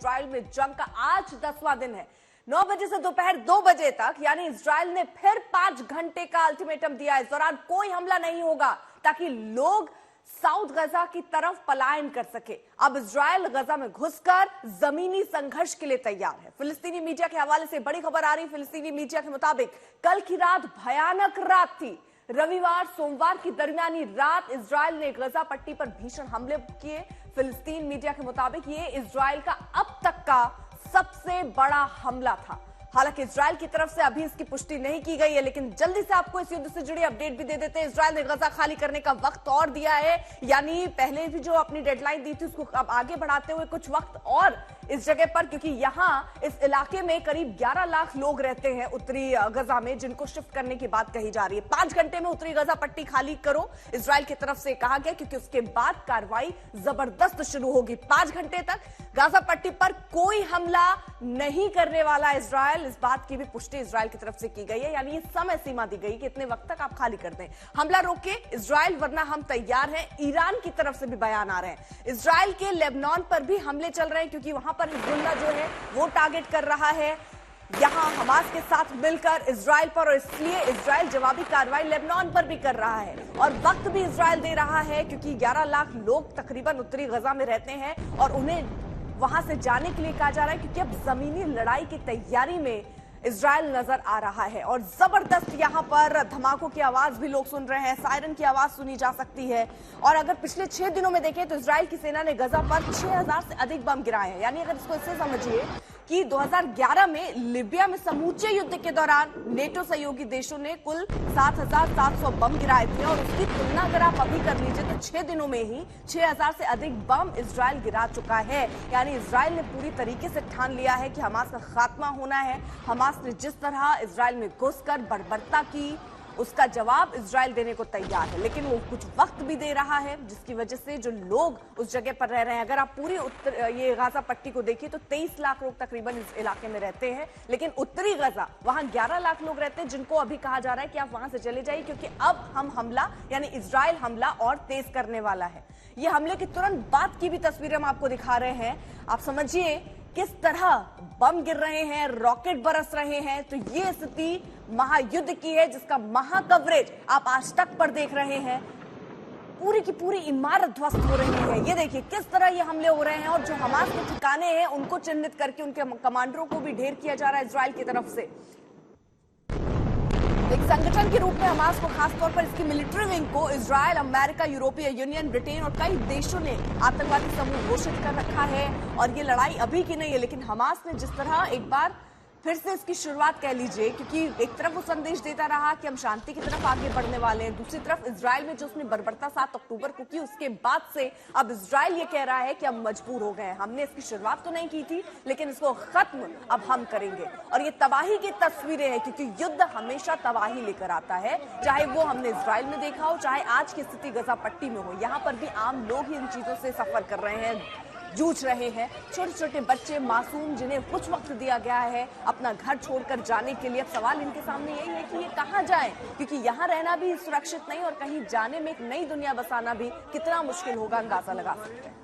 Israel में जंग का आज 10वां दिन है। 9 बजे से दोपहर 2 बजे तक, यानी इजराइल ने फिर 5 घंटे का अल्टीमेटम दिया। इस दौरान कोई हमला नहीं होगा ताकि लोग साउथ गजा की तरफ पलायन कर सके। अब इजराइल गजा में घुसकर जमीनी संघर्ष के लिए तैयार है। फिलिस्तीनी मीडिया के हवाले से बड़ी खबर आ रही। फिलिस्तीनी मीडिया के मुताबिक कल की रात भयानक रात थी। रविवार सोमवार की दरमियानी रात इजराइल ने गजा पट्टी पर भीषण हमले किए। फिलिस्तीन मीडिया के मुताबिक ये इजराइल का अब तक का सबसे बड़ा हमला था। हालांकि इजराइल की तरफ से अभी इसकी पुष्टि नहीं की गई है, लेकिन जल्दी से आपको इस युद्ध से जुड़ी अपडेट भी दे देते हैं। इजराइल ने गजा खाली करने का वक्त और दिया है, यानी पहले भी जो अपनी डेडलाइन दी थी उसको अब आगे बढ़ाते हुए कुछ वक्त और इस जगह पर, क्योंकि यहां इस इलाके में करीब 11 लाख लोग रहते हैं उत्तरी गजा में, जिनको शिफ्ट करने की बात कही जा रही है। 5 घंटे में उत्तरी गजा पट्टी खाली करो, इजराइल की तरफ से कहा गया, क्योंकि उसके बाद कार्रवाई जबरदस्त शुरू होगी। 5 घंटे तक गाजा पट्टी पर कोई हमला नहीं करने वाला इजराइल। इस बात की भी पुष्टि इजराइल की तरफ से की गई है, यानी ये समय सीमा दी गई कि इतने वक्त तक आप खाली कर दें, हमला रोके इजराइल, वरना हम तैयार हैं। ईरान की तरफ से भी बयान आ रहे हैं। इजराइल के लेबनान पर भी हमले चल रहे हैं, क्योंकि वहां पर हिजबुल्लाह जो है वो टारगेट कर रहा है यहां हमास के साथ मिलकर इजराइल पर, और इसलिए इजराइल जवाबी कार्रवाई लेबनान पर भी कर रहा है। और वक्त भी इजराइल दे रहा है, क्योंकि 11 लाख लोग तकरीबन उत्तरी गजा में रहते हैं और उन्हें वहां से जाने के लिए कहा जा रहा है, क्योंकि अब जमीनी लड़ाई की तैयारी में इजराइल नजर आ रहा है। और जबरदस्त यहां पर धमाकों की आवाज भी लोग सुन रहे हैं, सायरन की आवाज सुनी जा सकती है। और अगर पिछले 6 दिनों में देखें तो इजराइल की सेना ने गजा पर 6000 से अधिक बम गिराए हैं। यानी अगर इसको इससे समझिए कि 2011 में लिबिया में समूचे युद्ध के दौरान नेटो सहयोगी देशों ने कुल 7700 बम गिराए थे, और उसकी तुलना अगर आप अभी कर लीजिए तो 6 दिनों में ही 6000 से अधिक बम इजराइल गिरा चुका है। यानी इजराइल ने पूरी तरीके से ठान लिया है कि हमास का खात्मा होना है। हमास ने जिस तरह इजराइल में घुसकर बर्बरता की, उसका जवाब इजराइल देने को तैयार है, लेकिन वो कुछ वक्त भी दे रहा है, जिसकी वजह से जो लोग उस जगह पर रह रहे हैं, अगर आप पूरी ये गाजा पट्टी को देखिए तो 23 लाख लोग तकरीबन इस इलाके में रहते हैं, लेकिन उत्तरी गजा वहां 11 लाख लोग रहते हैं, जिनको अभी कहा जा रहा है कि आप वहां से चले जाइए, क्योंकि अब हम हमला, यानी इजराइल हमला और तेज करने वाला है। ये हमले के तुरंत बाद की भी तस्वीरें हम आपको दिखा रहे हैं। आप समझिए किस तरह बम गिर रहे हैं, रॉकेट बरस रहे हैं। तो ये स्थिति महायुद्ध की है, जिसका महा कवरेज आप आज तक पर देख रहे हैं। पूरी की पूरी इमारत ध्वस्त हो रही है। ये देखिए किस तरह ये हमले हो रहे हैं, और जो हमास के ठिकाने हैं उनको चिन्हित करके उनके कमांडरों को भी ढेर किया जा रहा है इजराइल की तरफ से। एक संगठन के रूप में हमास को, खासतौर पर इसकी मिलिट्री विंग को इजराइल, अमेरिका, यूरोपीय यूनियन, ब्रिटेन और कई देशों ने आतंकवादी समूह घोषित कर रखा है। और ये लड़ाई अभी की नहीं है, लेकिन हमास ने जिस तरह एक बार फिर से इसकी शुरुआत कह लीजिए, क्योंकि एक तरफ वो संदेश देता रहा कि हम शांति की तरफ आगे बढ़ने वाले हैं, दूसरी तरफ इजराइल में जो उसने बर्बरता 7 अक्टूबर को की, उसके बाद से अब इजराइल ये कह रहा है कि हम मजबूर हो गए हैं, हमने इसकी शुरुआत तो नहीं की थी, लेकिन इसको खत्म अब हम करेंगे। और ये तबाही की तस्वीरें हैं, क्योंकि युद्ध हमेशा तबाही लेकर आता है, चाहे वो हमने इजराइल में देखा हो, चाहे आज की स्थिति गजा पट्टी में हो। यहाँ पर भी आम लोग ही इन चीजों से सफर कर रहे हैं, जूझ रहे हैं। छोटे छोटे बच्चे, मासूम, जिन्हें कुछ वक्त दिया गया है अपना घर छोड़कर जाने के लिए। अब सवाल इनके सामने यही है कि ये कहां जाएं, क्योंकि यहां रहना भी सुरक्षित नहीं, और कहीं जाने में एक नई दुनिया बसाना भी कितना मुश्किल होगा, अंदाजा लगा सकते हैं।